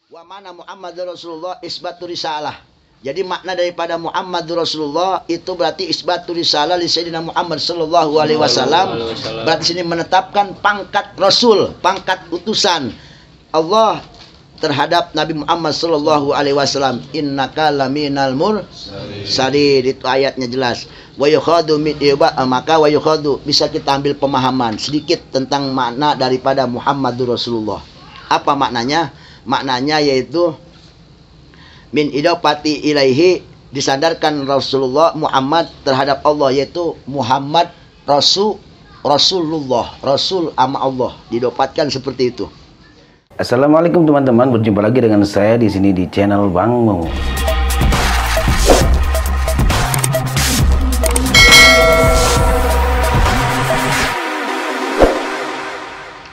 Wa mana Muhammadur Rasulullah isbatur risalah. Jadi makna daripada Muhammadur Rasulullah itu berarti isbatur risalah li Sayyidina Muhammad sallallahu alaihi wasallam. Berarti sini menetapkan pangkat Rasul, pangkat utusan Allah terhadap Nabi Muhammad sallallahu alaihi wasallam. Innaka laminal mursalin. Itu ayatnya jelas. Wa yukhadu min maka wa yukhadu bisa kita ambil pemahaman sedikit tentang makna daripada Muhammadur Rasulullah. Apa maknanya? Maknanya yaitu min idafati ilaihi, disandarkan Rasulullah Muhammad terhadap Allah, yaitu Muhammad Rasulullah, Rasul ama Allah, didapatkan seperti itu. Assalamualaikum teman-teman, berjumpa lagi dengan saya di sini di channel Bang Mo.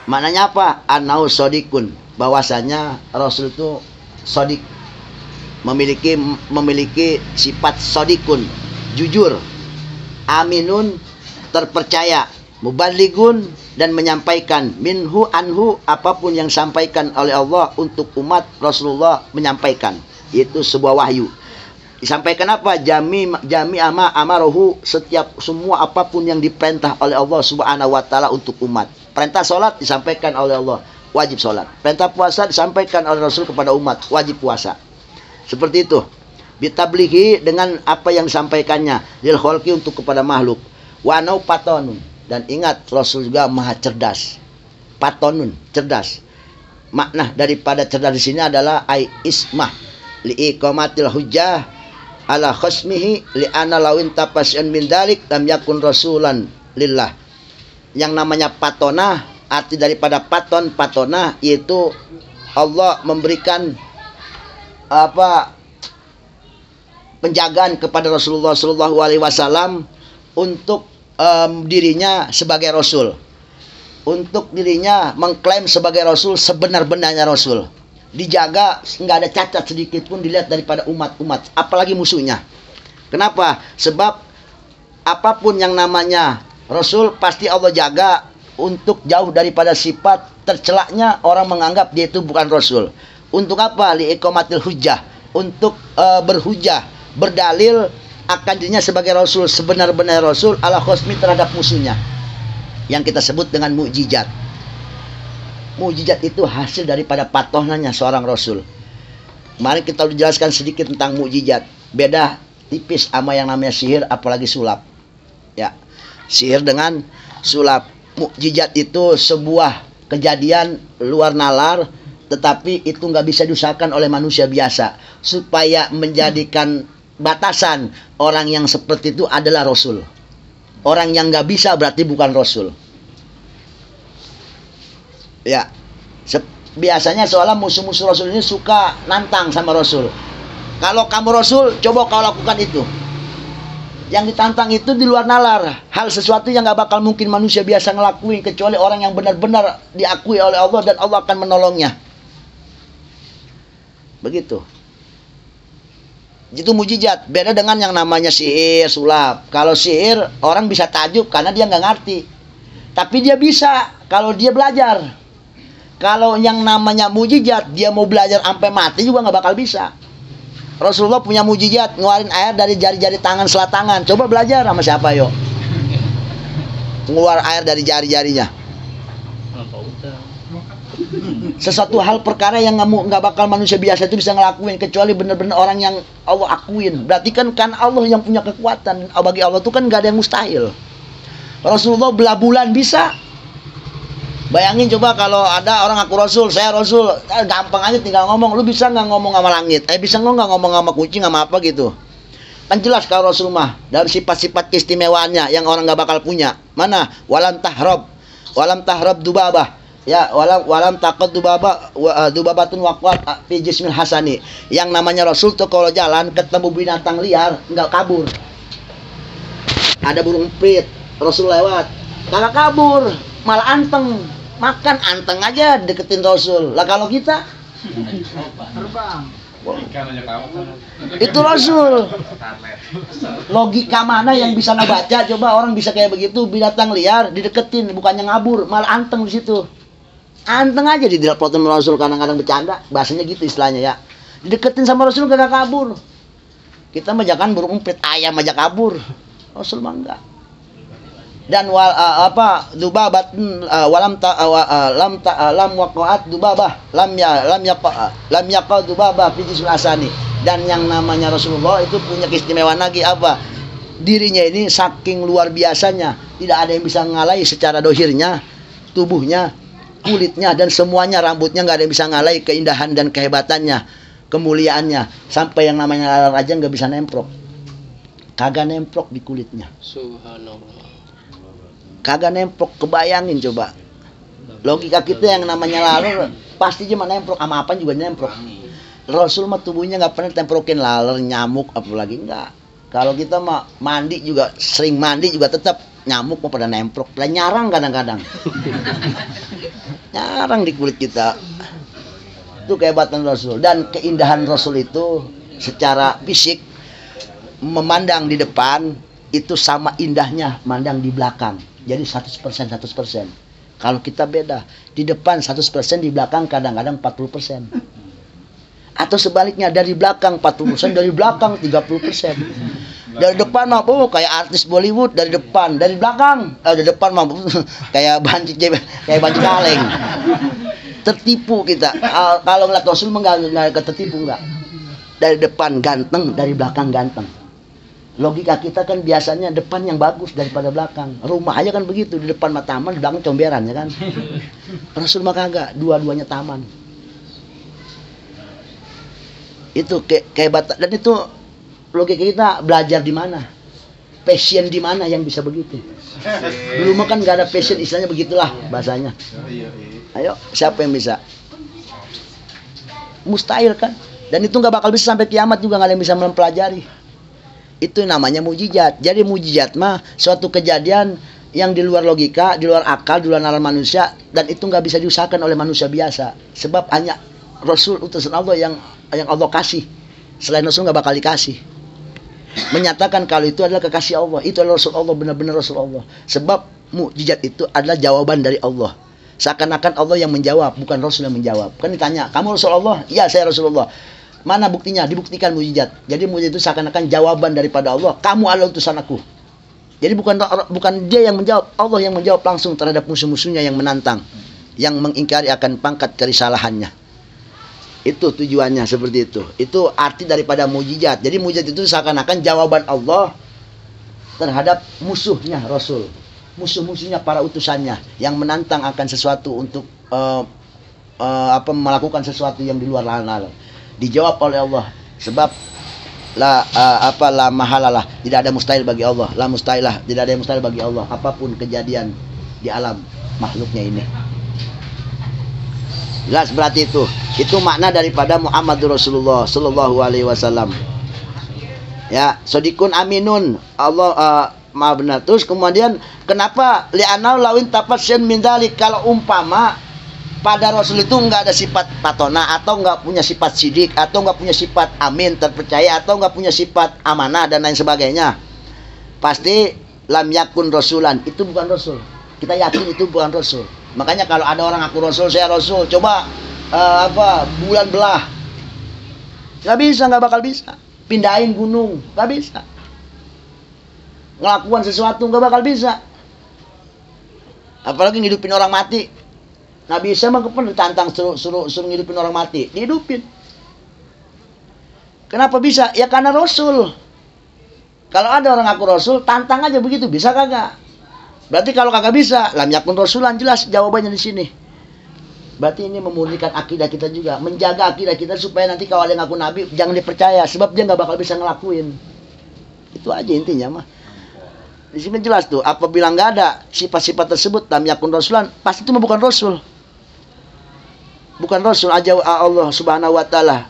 Maknanya apa? Anau sodikun, bahwasanya Rasul itu sodik, memiliki sifat sodikun, jujur, aminun, terpercaya, mubalighun, dan menyampaikan minhu anhu, apapun yang sampaikan oleh Allah untuk umat Rasulullah menyampaikan, itu sebuah wahyu. Disampaikan apa? Jami amarohu, semua apapun yang diperintah oleh Allah Subhanahu wa taala untuk umat. Perintah sholat disampaikan oleh Allah, wajib sholat. Perintah puasa disampaikan oleh Rasul kepada umat, wajib puasa. Seperti itu. Bitablighi, dengan apa yang disampaikannya lil khalqi, untuk kepada makhluk. Wa nau patonun, dan ingat Rasul juga maha cerdas. Patonun, cerdas. Makna daripada cerdas di sini adalah ai ismah li iqamatil hujjah ala khasmihi li ana lawin tapasan min dalik lam yakun rasulan lillah. Yang namanya patona, arti daripada patona yaitu Allah memberikan penjagaan kepada Rasulullah Shallallahu Alaihi Wasallam untuk dirinya sebagai Rasul, untuk dirinya mengklaim sebagai Rasul, sebenar-benarnya Rasul, dijaga, nggak ada cacat sedikit pun dilihat daripada umat-umat, apalagi musuhnya. Kenapa? Sebab apapun yang namanya Rasul pasti Allah jaga untuk jauh daripada sifat tercelaknya orang menganggap dia itu bukan Rasul. Untuk apa? Li'iqamatil hujjah, untuk berhujjah, berdalil akan dirinya sebagai Rasul, sebenar-benar Rasul, ala khosmi, terhadap musuhnya, yang kita sebut dengan mukjizat. Mukjizat itu hasil daripada patohnanya seorang Rasul. Kemarin kita udah jelaskan sedikit tentang mukjizat. Beda tipis sama yang namanya sihir, apalagi sulap. Ya, sihir dengan sulap. Mukjizat itu sebuah kejadian luar nalar, tetapi itu nggak bisa diusahakan oleh manusia biasa, supaya menjadikan batasan orang yang seperti itu adalah Rasul. Orang yang nggak bisa berarti bukan Rasul. Ya, biasanya seolah musuh-musuh Rasul ini suka nantang sama Rasul. Kalau kamu Rasul, coba kau lakukan itu. Yang ditantang itu di luar nalar, hal sesuatu yang nggak bakal mungkin manusia biasa ngelakuin, kecuali orang yang benar-benar diakui oleh Allah dan Allah akan menolongnya. Begitu. Itu mukjizat. Beda dengan yang namanya sihir, sulap. Kalau sihir orang bisa takjub karena dia nggak ngerti, tapi dia bisa kalau dia belajar. Kalau yang namanya mukjizat, dia mau belajar sampai mati juga nggak bakal bisa. Rasulullah punya mukjizat, ngeluarin air dari jari-jari tangan, selat tangan. Coba belajar sama siapa yuk? Ngeluar air dari jari-jarinya. Sesuatu hal perkara yang nggak bakal manusia biasa itu bisa ngelakuin, kecuali benar-benar orang yang Allah akuin. Berarti kan Allah yang punya kekuatan. Bagi Allah itu kan nggak ada yang mustahil. Rasulullah belah bulan bisa. Bayangin coba kalau ada orang aku Rasul, saya Rasul, gampang aja tinggal ngomong. Lu bisa nggak ngomong sama langit? Bisa nggak ngomong sama kucing, sama apa gitu? Kan jelas kalau Rasul mah dalam sifat-sifat keistimewaannya yang orang nggak bakal punya. Mana? Walam tahrab dubabah. Ya, walam taqad dubabatun waqat fi jismil hasani. Yang namanya Rasul tuh kalau jalan ketemu binatang liar nggak kabur. Ada burung emprit, Rasul lewat, kagak kabur, malah anteng. Makan anteng aja deketin Rasul. Lah kalau kita terbang. Itu Rasul. Logika mana yang bisa ngebaca? Coba orang bisa kayak begitu, binatang liar dideketin, bukannya ngabur, malah anteng di situ. Anteng aja didelopotin sama Rasul, kadang-kadang bercanda, bahasanya gitu istilahnya ya. Dideketin sama Rasul gak kabur. Kita mah jangan burung empit, ayam aja kabur. Rasul mah enggak. Dan dubabat lam waqa'at dubabah lam yaqa dubabah fi jismil asani. Dan yang namanya Rasulullah itu punya keistimewaan lagi apa? Dirinya ini saking luar biasanya, tidak ada yang bisa ngalahi secara dohirnya, tubuhnya, kulitnya dan semuanya, rambutnya nggak ada yang bisa ngalahi keindahan dan kehebatannya, kemuliaannya. Sampai yang namanya lalar aja nggak bisa nemprok, kagak nemprok di kulitnya. Subhanallah. Kagak nemprok, kebayangin coba. Logika kita yang namanya laler pasti cuma nemprok, sama apa juga nemprok. Rasul mah tubuhnya nggak pernah temprokin laler, nyamuk apalagi enggak. Kalau kita mah mandi juga, sering mandi juga tetap nyamuk mau pada nemprok, lah nyarang kadang-kadang. Nyarang di kulit kita. Itu kehebatan Rasul dan keindahan Rasul itu secara fisik, memandang di depan itu sama indahnya mandang di belakang. Jadi 100%. Kalau kita beda, di depan 100%, di belakang kadang-kadang 40%. Atau sebaliknya, dari belakang 40%, dari belakang 30%. Dari depan mah kayak artis Bollywood, dari depan, dari belakang, dari depan mah kayak banci kaleng. Tertipu kita. Kalau ngeliat Rasul enggak tertipu, enggak. Dari depan ganteng, dari belakang ganteng. Logika kita kan biasanya depan yang bagus daripada belakang. Rumah aja kan begitu, di depan mah taman, di belakang comberan ya kan. Rasul mah kagak, dua-duanya taman. Itu kehebatan, dan itu logika kita belajar di mana? Passion di mana yang bisa begitu? Dulu mah kan nggak ada passion, istilahnya begitulah bahasanya. Ayo, siapa yang bisa? Mustahil kan? Dan itu nggak bakal bisa sampai kiamat juga, nggak ada yang bisa mempelajari. Itu namanya mujizat. Jadi mujizat mah suatu kejadian yang di luar logika, di luar akal, di luar nalar manusia, dan itu nggak bisa diusahakan oleh manusia biasa. Sebab hanya Rasul utusan Allah yang Allah kasih. Selain Rasul nggak bakal dikasih. Menyatakan kalau itu adalah kekasih Allah, itu adalah Rasul Allah, benar-benar Rasul Allah. Sebab mujizat itu adalah jawaban dari Allah. Seakan-akan Allah yang menjawab, bukan Rasul yang menjawab. Kan ditanya, kamu Rasul Allah? Iya, saya Rasulullah. Mana buktinya? Dibuktikan mujizat. Jadi mujizat itu seakan-akan jawaban daripada Allah. Kamu adalah utusan aku. Jadi bukan dia yang menjawab, Allah yang menjawab langsung terhadap musuh-musuhnya yang menantang, yang mengingkari akan pangkat kerisalahannya. Itu tujuannya seperti itu. Itu arti daripada mujizat. Jadi mujizat itu seakan-akan jawaban Allah terhadap musuhnya Rasul, musuh-musuhnya para utusannya yang menantang akan sesuatu untuk melakukan sesuatu yang di luar nalar. Dijawab oleh Allah. Sebab la mahalalah, tidak ada mustahil bagi Allah. La mustahilah, tidak ada yang mustahil bagi Allah apapun kejadian di alam makhluknya ini. Jelas berarti itu makna daripada Muhammadur Rasulullah sallallahu alaihi wasallam. Ya, sodikun aminun. Allah maha benar. Terus kemudian kenapa li'anau lawin tafasyan min dzalik, kalau umpama pada Rasul itu enggak ada sifat patona, atau enggak punya sifat sidik, atau enggak punya sifat amin, terpercaya, atau enggak punya sifat amanah dan lain sebagainya, pasti lam yakun rasulan, itu bukan Rasul. Kita yakin itu bukan Rasul. Makanya kalau ada orang aku Rasul, saya Rasul, coba bulan belah, nggak bisa, nggak bakal bisa. Pindahin gunung, nggak bisa. Ngelakukan sesuatu nggak bakal bisa. Apalagi ngidupin orang mati, nggak bisa. Mah pun ditantang suruh ngidupin orang mati, dihidupin. Kenapa bisa? Ya karena Rasul. Kalau ada orang aku Rasul, tantang aja begitu, bisa kagak? Berarti kalau kagak bisa, lam yakun rasulan, jelas jawabannya di sini. Berarti ini memurnikan akidah kita juga, menjaga akidah kita supaya nanti kalau ada yang ngaku nabi jangan dipercaya, sebab dia nggak bakal bisa ngelakuin. Itu aja intinya mah. Di sini jelas tuh, apabila nggak ada sifat-sifat tersebut, lam yakun rasulan, pasti itu bukan Rasul. Bukan Rasul aja Allah Subhanahu wa taala.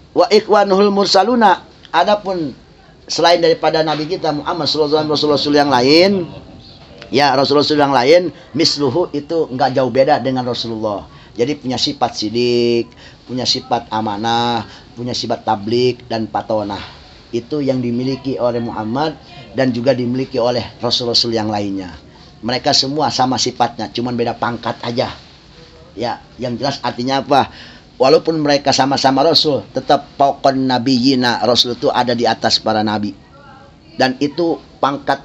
Wa ikhwanuhul mursaluna, adapun selain daripada nabi kita Muhammad sallallahu alaihi wasallam, rasul yang lain, ya Rasul-Rasul yang lain, misluhu itu enggak jauh beda dengan Rasulullah. Jadi punya sifat sidik, punya sifat amanah, punya sifat tablik dan patonah. Itu yang dimiliki oleh Muhammad dan juga dimiliki oleh Rasul-Rasul yang lainnya. Mereka semua sama sifatnya, cuman beda pangkat aja. Ya, yang jelas artinya apa? Walaupun mereka sama-sama rasul, tetap fauqan nabiyina, rasul itu ada di atas para nabi. Dan itu pangkat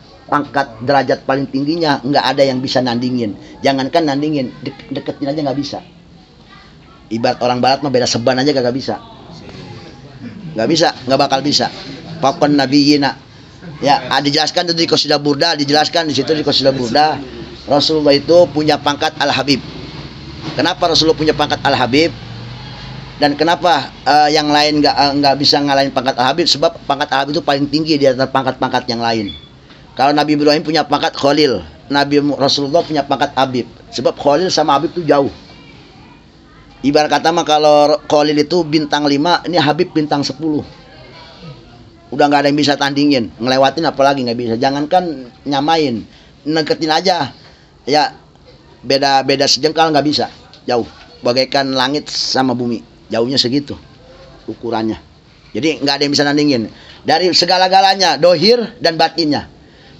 derajat paling tingginya, nggak ada yang bisa nandingin. Jangankan nandingin, deketin aja nggak bisa. Ibarat orang barat mah beda seban aja gak bisa. Nggak bisa, nggak bakal bisa. Fauqan nabiyina. Ya, dijelaskan itu di Qasidah Burda, dijelaskan di situ di Qasidah Burda, Rasulullah itu punya pangkat Al-Habib. Kenapa Rasulullah punya pangkat Al-Habib? Dan kenapa yang lain nggak bisa ngalahin pangkat Al-Habib? Sebab pangkat Al-Habib itu paling tinggi di atas pangkat-pangkat yang lain. Kalau Nabi Ibrahim punya pangkat Khalil, Nabi Rasulullah punya pangkat Habib. Sebab Khalil sama Habib itu jauh. Ibarat kata mah kalau Khalil itu bintang 5, ini Habib bintang 10. Udah nggak ada yang bisa tandingin, ngelewatin apalagi nggak bisa. Jangankan nyamain, neketin aja. Ya beda sejengkal nggak bisa, jauh. Bagaikan langit sama bumi. Jauhnya segitu ukurannya. Jadi nggak ada yang bisa nandingin. Dari segala-galanya, dohir dan batinnya.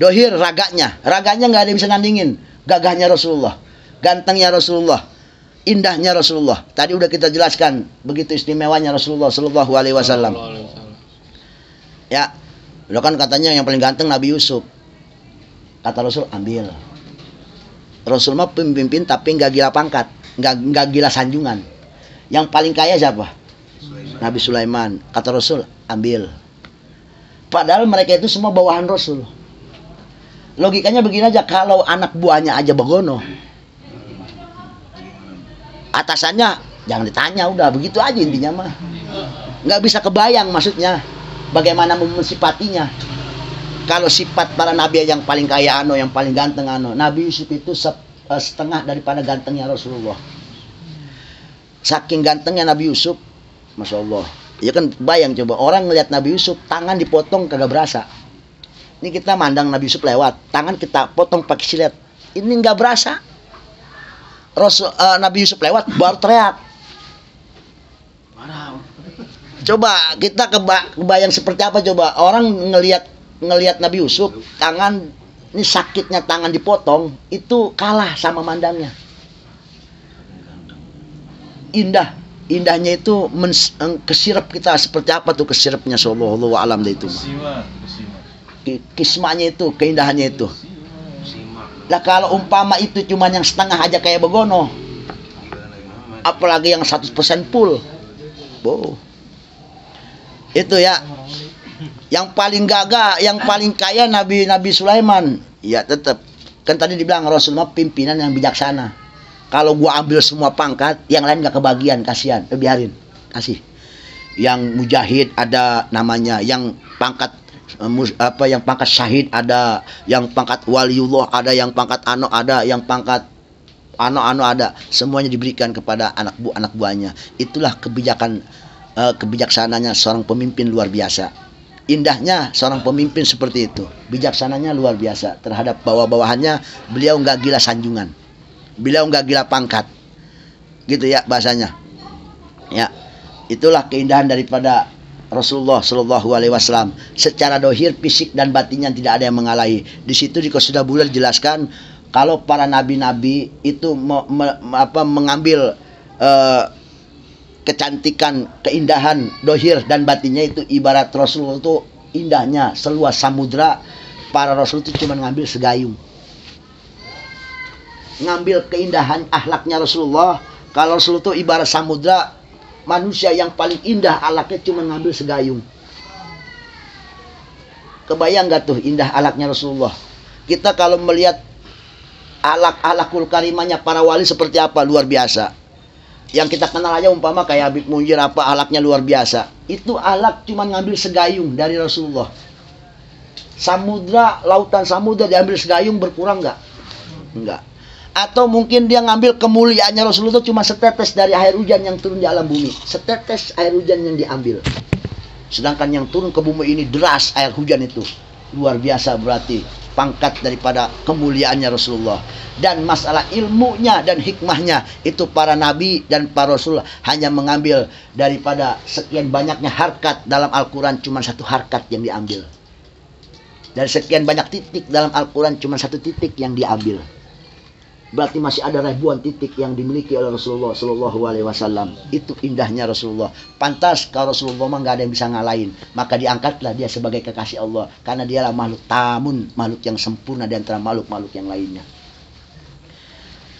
Dohir raganya nggak ada yang bisa nandingin. Gagahnya Rasulullah, gantengnya Rasulullah, indahnya Rasulullah. Tadi udah kita jelaskan begitu istimewanya Rasulullah Shallallahu Alaihi Wasallam. Ya, lo kan katanya yang paling ganteng Nabi Yusuf. Kata Rasul, ambil. Rasul mah pemimpin tapi nggak gila pangkat, nggak gila sanjungan. Yang paling kaya siapa? Nabi Sulaiman. Kata Rasul, ambil. Padahal mereka itu semua bawahan Rasul. Logikanya begini aja, kalau anak buahnya aja begono, atasannya jangan ditanya, udah begitu aja intinya mah. Nggak bisa kebayang maksudnya bagaimana mensifatinya. Kalau sifat para nabi yang paling kaya yang paling ganteng Nabi Yusuf itu setengah daripada gantengnya Rasulullah. Saking gantengnya Nabi Yusuf, Masya Allah. Ya kan bayang coba, orang ngelihat Nabi Yusuf, tangan dipotong kagak berasa. Ini kita mandang Nabi Yusuf lewat, tangan kita potong pakai silet. Ini nggak berasa. Nabi Yusuf lewat, baru teriak. Coba kita kebayang seperti apa coba. Orang ngelihat Nabi Yusuf, tangan, ini sakitnya tangan dipotong, itu kalah sama mandangnya. Indahnya itu kesirap kita seperti apa tuh kesirapnya, sallallahu alam deh itu. Kismanya itu, keindahannya itu. Lah kalau umpama itu cuman yang setengah aja kayak begono, apalagi yang 100% full. Boh. Itu ya. Yang paling gagah, yang paling kaya Nabi Sulaiman. Ya tetap. Kan tadi dibilang Rasulullah pimpinan yang bijaksana. Kalau gua ambil semua pangkat, yang lain gak kebagian, kasihan, biarin, kasih. Yang mujahid ada namanya, yang pangkat yang pangkat syahid ada, yang pangkat waliullah ada, yang pangkat ada, yang pangkat ada. Semuanya diberikan kepada anak buahnya. Itulah kebijaksananya seorang pemimpin luar biasa. Indahnya seorang pemimpin seperti itu. Bijaksananya luar biasa terhadap bawah-bawahannya. Beliau nggak gila sanjungan. Beliau nggak gila pangkat, gitu ya bahasanya. Ya, itulah keindahan daripada Rasulullah Shallallahu Alaihi Wasallam. Secara dohir, fisik dan batinnya tidak ada yang mengalahi. Di situ di Qasidah Burda dijelaskan kalau para nabi-nabi itu mengambil kecantikan, keindahan dohir dan batinnya itu ibarat Rasulullah itu indahnya seluas samudra. Para Rasul itu cuma ngambil segayung. Ngambil keindahan akhlaknya Rasulullah. Kalau Rasulullah itu ibarat samudra, manusia yang paling indah akhlaknya cuma ngambil segayung. Kebayang gak tuh indah akhlaknya Rasulullah? Kita kalau melihat akhlakul karimahnya para wali seperti apa, luar biasa. Yang kita kenal aja umpama kayak Habib Munjir, apa akhlaknya luar biasa. Itu akhlak cuma ngambil segayung dari Rasulullah. Samudra, lautan samudra diambil segayung, berkurang nggak? Enggak. Atau mungkin dia ngambil kemuliaannya Rasulullah itu cuma setetes dari air hujan yang turun di alam bumi. Setetes air hujan yang diambil. Sedangkan yang turun ke bumi ini deras air hujan itu. Luar biasa berarti pangkat daripada kemuliaannya Rasulullah. Dan masalah ilmunya dan hikmahnya itu para nabi dan para rasul hanya mengambil daripada sekian banyaknya harkat dalam Al-Quran, cuma satu harkat yang diambil. Dari sekian banyak titik dalam Al-Quran cuma satu titik yang diambil. berarti masih ada ribuan titik yang dimiliki oleh Rasulullah Shallallahu Alaihi Wasallam. Itu indahnya Rasulullah. Pantas kalau Rasulullah mah nggak ada yang bisa ngalahin, maka diangkatlah dia sebagai kekasih Allah, karena dialah makhluk tamun, makhluk yang sempurna di antara makhluk-makhluk yang lainnya.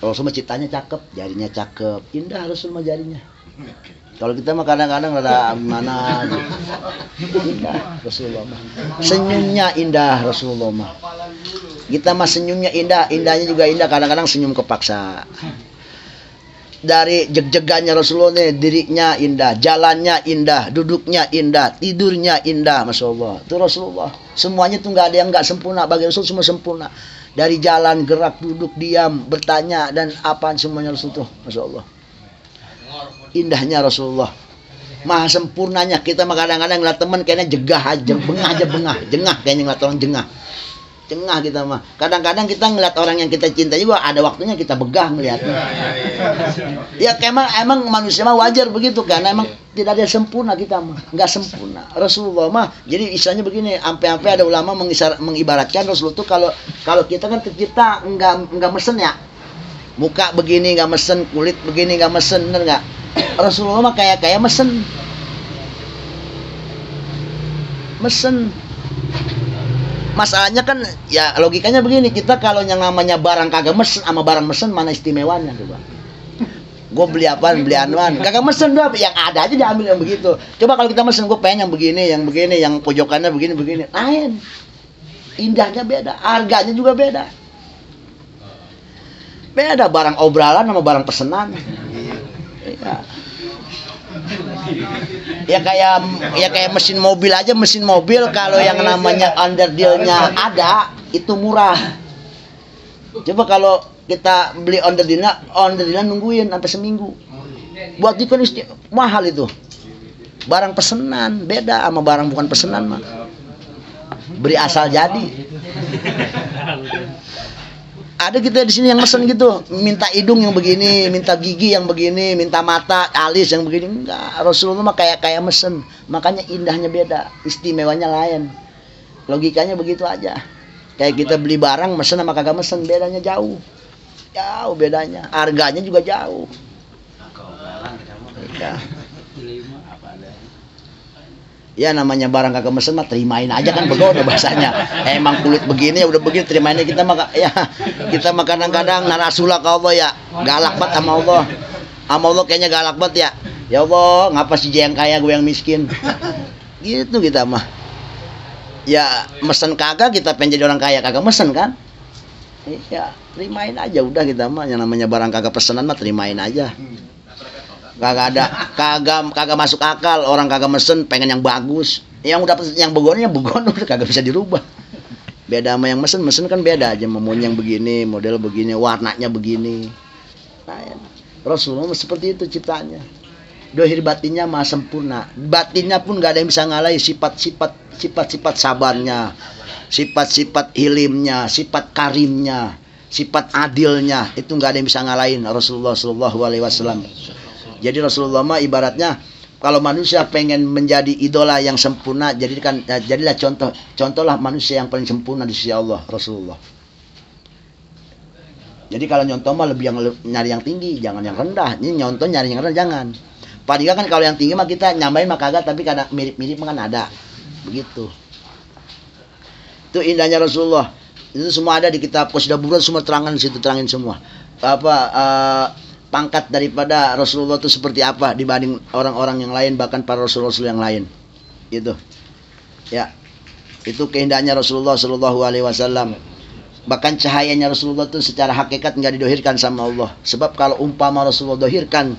Rasul mah ciptanya cakep, jarinya cakep, indah Rasul mah jarinya. Kalau kita mah kadang-kadang rada mana gitu. Indah Rasulullah mah. Senyumnya indah Rasulullah mah. Kita mah senyumnya indah, indahnya juga indah, kadang-kadang senyum kepaksa. Dari jeg-jegannya Rasulullah nih, dirinya indah, jalannya indah, duduknya indah, tidurnya indah, Masya Allah. Itu Rasulullah. Semuanya tuh nggak ada yang nggak sempurna, bagi Rasul semua sempurna. Dari jalan, gerak, duduk, diam, bertanya, dan apa semuanya Rasul tuh, Masya Allah. Indahnya Rasulullah, maha sempurnanya. Kita mah kadang-kadang ngeliat teman kayaknya jegah aja, jengah kayaknya ngeliat orang jengah kita mah. Kadang-kadang kita ngeliat orang yang kita cinta juga ada waktunya kita begah ngeliatnya. Ya emang manusia mah wajar begitu, karena emang tidak ada yang sempurna, kita mah nggak sempurna. Rasulullah mah jadi istilahnya begini, sampai ada ulama mengibaratkan Rasulullah tuh kalau kita kan tercipta nggak mesen ya, muka begini nggak mesen, kulit begini nggak mesen, bener nggak? Rasulullah mah kayak mesen. Masalahnya kan ya logikanya begini, kita kalau yang namanya barang kagak mesen sama barang mesen, mana istimewanya coba? Gue beli apaan, beli anuan, kagak mesen doang, yang ada aja diambil yang begitu. Coba kalau kita mesen, gue pengen yang begini, yang pojokannya begini, lain. Indahnya beda, harganya juga beda. Beda barang obralan sama barang pesenan. Ya kayak mesin mobil aja, mesin mobil kalau yang namanya underdealnya ada itu murah. Coba kalau kita beli underdealnya nungguin sampai seminggu, buat dia kan mahal itu. Barang pesenan beda sama barang bukan pesenan mah, beri asal jadi. Ada kita di sini yang mesen gitu, minta hidung yang begini, minta gigi yang begini, minta mata, alis yang begini. Enggak, Rasulullah mah kayak mesen. Makanya indahnya beda, istimewanya lain. Logikanya begitu aja. Kayak kita beli barang mesen sama kagak mesen, bedanya jauh. Jauh bedanya, harganya juga jauh. Ya namanya barang kagak mesen mah terimain aja kan, begono bahasanya. Emang kulit begini ya udah begini, terimain aja. Kita mah kadang-kadang narasulah ke Allah ya, galak banget sama Allah. Sama Allah kayaknya galak banget ya. Ya Allah, ngapa sih dia yang kaya gue yang miskin? Gitu kita mah. Ya mesen kagak, kita pengen jadi orang kaya kagak mesen kan? Ya terimain aja udah kita mah. Yang namanya barang kagak pesenan mah terimain aja. Kagak masuk akal orang kagak mesen pengen yang bagus, yang udah yang begono udah kagak bisa dirubah. Beda sama yang mesen kan beda aja, maunya yang begini, model begini, warnanya begini. Nah, ya. Rasulullah seperti itu ciptanya. Dohir batinnya maha sempurna, batinnya pun gak ada yang bisa ngalahi sifat-sifat sabarnya, sifat-sifat hilimnya, sifat karimnya, sifat adilnya, itu gak ada yang bisa ngalahin Rasulullah Shallallahu Alaihi Wasallam. Jadi Rasulullah mah ibaratnya kalau manusia pengen menjadi idola yang sempurna, jadilah contohlah manusia yang paling sempurna di sisi Allah, Rasulullah. Jadi kalau nyontoh mah lebih nyari yang tinggi, jangan yang rendah. Ini nyontoh nyari yang rendah jangan. Padahal kan kalau yang tinggi mah kita nyambain mah kagak, tapi kadang mirip-mirip mah kan ada. Begitu. Itu indahnya Rasulullah. Itu semua ada di kitab Qasidah Burdah, semua terangan di situ, terangin semua. Pangkat daripada Rasulullah itu seperti apa dibanding orang-orang yang lain, bahkan para rasul-rasul yang lain. Gitu. Ya. Itu keindahannya Rasulullah Shallallahu Alaihi Wasallam. Bahkan cahayanya Rasulullah itu secara hakikat nggak didohirkan sama Allah. Sebab kalau umpama Rasulullah dohirkan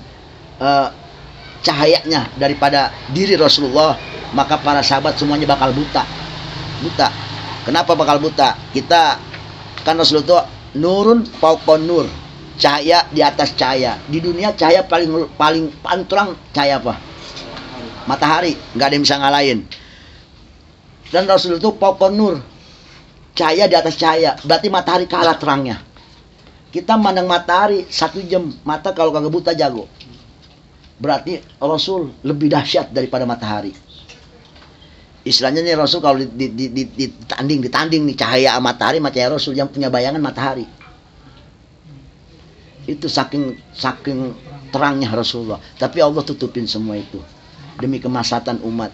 cahayanya daripada diri Rasulullah, maka para sahabat semuanya bakal buta. Kenapa bakal buta? Kita kan Rasulullah itu nurun fauqan nur. Cahaya di atas cahaya. Di dunia cahaya paling terang cahaya apa? Matahari, nggak ada yang bisa ngalahin. Dan Rasul itu fauqan nur, cahaya di atas cahaya. Berarti matahari kalah terangnya. Kita mandang matahari 1 jam, mata kalau kagak buta jago. Berarti Rasul lebih dahsyat daripada matahari. Istilahnya nih Rasul kalau ditanding nih cahaya matahari, cahaya Rasul yang punya bayangan matahari. Itu saking terangnya Rasulullah. Tapi Allah tutupin semua itu demi kemaslahatan umat.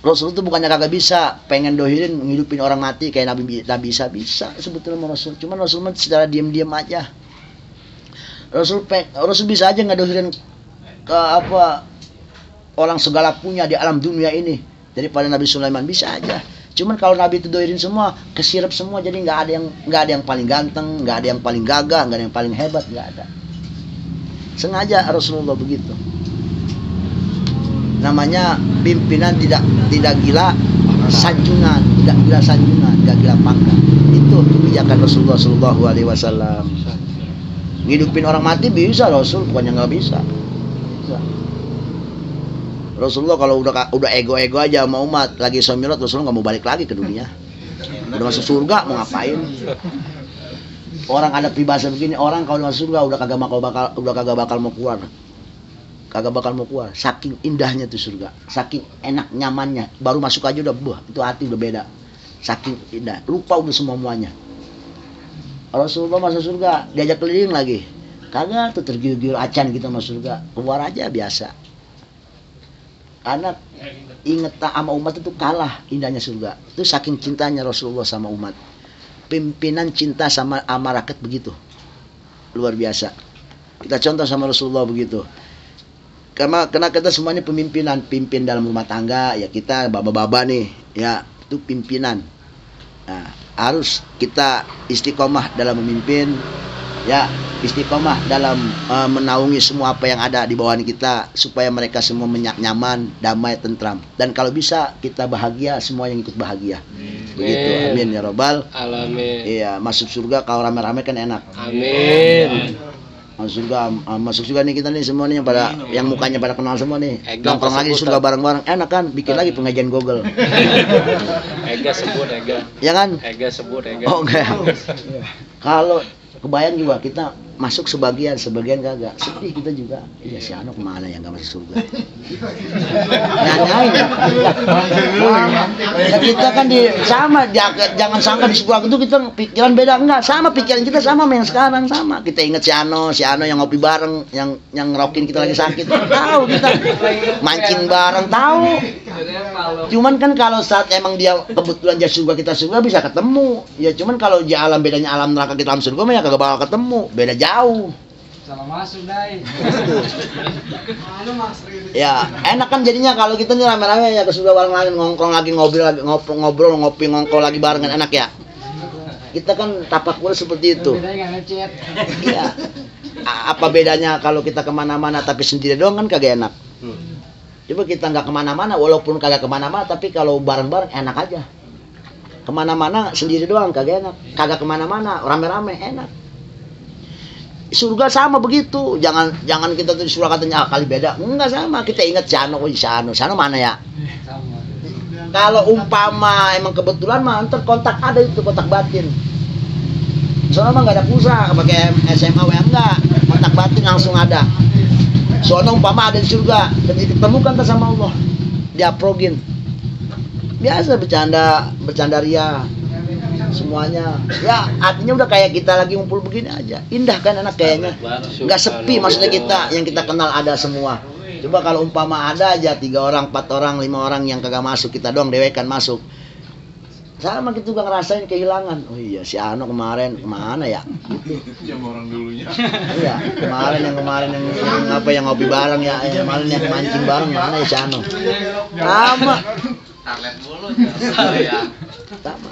Rasul itu bukannya kagak bisa pengen dohirin ngidupin orang mati kayak Nabi Isa, bisa sebetulnya Rasul. Cuman Rasul secara diam-diam aja. Rasul bisa aja ngedohirin ke orang segala punya di alam dunia ini daripada Nabi Sulaiman, bisa aja. Cuman kalau Nabi itu dohirin semua, kesirap semua, jadi nggak ada yang paling ganteng, nggak ada yang paling gagah, nggak ada yang paling hebat, nggak ada. Sengaja Rasulullah begitu. Namanya pimpinan tidak gila sanjungan, tidak gila pangkat. Itu kebijakan Rasulullah Shallallahu Alaihi Wasallam. Ngidupin orang mati bisa Rasul, bukannya nggak bisa. Rasulullah kalau udah ego aja sama umat, lagi Mi'raj, Rasulullah nggak mau balik lagi ke dunia. Udah masuk surga mau ngapain? Orang ada peribahasa begini, orang kalau masuk surga udah kagak bakal mau keluar. Kagak bakal mau keluar. Saking indahnya tuh surga, saking enak nyamannya. Baru masuk aja udah itu hati udah beda. Saking indah, lupa udah semuanya. Rasulullah masuk surga, diajak keliling lagi. Kagak tuh tergiur-giur acan gitu masuk surga. Keluar aja biasa. Karena inget sama umat itu kalah indahnya surga. Itu saking cintanya Rasulullah sama umat. Pimpinan cinta sama rakyat begitu. Luar biasa. Kita contoh sama Rasulullah begitu. Karena kita semuanya pimpin dalam rumah tangga, ya kita baba-baba nih, ya itu pimpinan. Nah, harus kita istiqomah dalam memimpin, ya istiqomah dalam menaungi semua apa yang ada di bawahan kita supaya mereka semua nyaman, damai, tentram. Dan kalau bisa kita bahagia, semua yang ikut bahagia. Begitu, amin ya robbal alamin. Iya, masuk surga kalau rame-rame kan enak. Amin. Masuk surga nih kita nih semua nih yang mukanya pada kenal semua nih. Nongkrong lagi surga bareng-bareng, enak kan? Bikin lagi pengajian Google. Ega sebut Ega. Ya kan? Ega sebut Ega. Oh enggak. Kalau kebayang juga kita masuk sebagian kagak, sedih kita juga. Iya, si Ano kemana yang nggak masuk surga? Nanyain ya kita kan jangan sangka di sebuah itu kita pikiran beda, enggak, sama pikiran kita sama yang sekarang sama. Kita ingat si Ano yang ngopi bareng, yang ngerokin kita lagi sakit, tahu kita mancing bareng, tahu. Cuman kan kalau saat emang dia kebetulan dia surga kita surga bisa ketemu. Ya cuman kalau di alam bedanya alam neraka kita alam surga mah ya kagak bakal ketemu, beda jauh. Salah masuk dai. Ya enak kan jadinya kalau kita nih rame-rame ya ke surga bareng lagi, ngongkrong lagi, ngobrol ngopi ngongkrong lagi barengan, enak ya. Kita kan tapakur seperti itu. Iya. Apa bedanya kalau kita kemana-mana tapi sendiri doang kan kagak enak. Coba kita nggak kemana-mana, walaupun kagak kemana-mana, tapi kalau bareng-bareng enak aja. Kemana-mana sendiri doang kagak enak, kagak kemana-mana rame-rame enak. Surga sama begitu, jangan kita tuh di surga katanya kali beda, enggak sama. Kita ingat Sano mana ya? Kalau umpama emang kebetulan mah ntar kontak ada itu, kontak batin. Soalnya mah nggak ada pulsa, pakai SMA WA enggak, kontak batin langsung ada. Soalnya umpama ada di surga, dan ditemukan sama Allah, diaprogin. Biasa bercanda ria, semuanya. Ya artinya udah kayak kita lagi ngumpul begini aja, indah kan, enak kayaknya. Nggak sepi, maksudnya kita yang kita kenal ada semua. Coba kalau umpama ada aja 3 orang, 4 orang, 5 orang yang kagak masuk, kita doang dewekan masuk. Sama kita juga ngerasain kehilangan. Oh iya, si Ano kemarin kemana ya? Gitu. Orang dulunya. Iya, kemarin yang ngopi bareng ya, yang kemarin yang mancing bareng mana ya si Ano? Sama. Sama.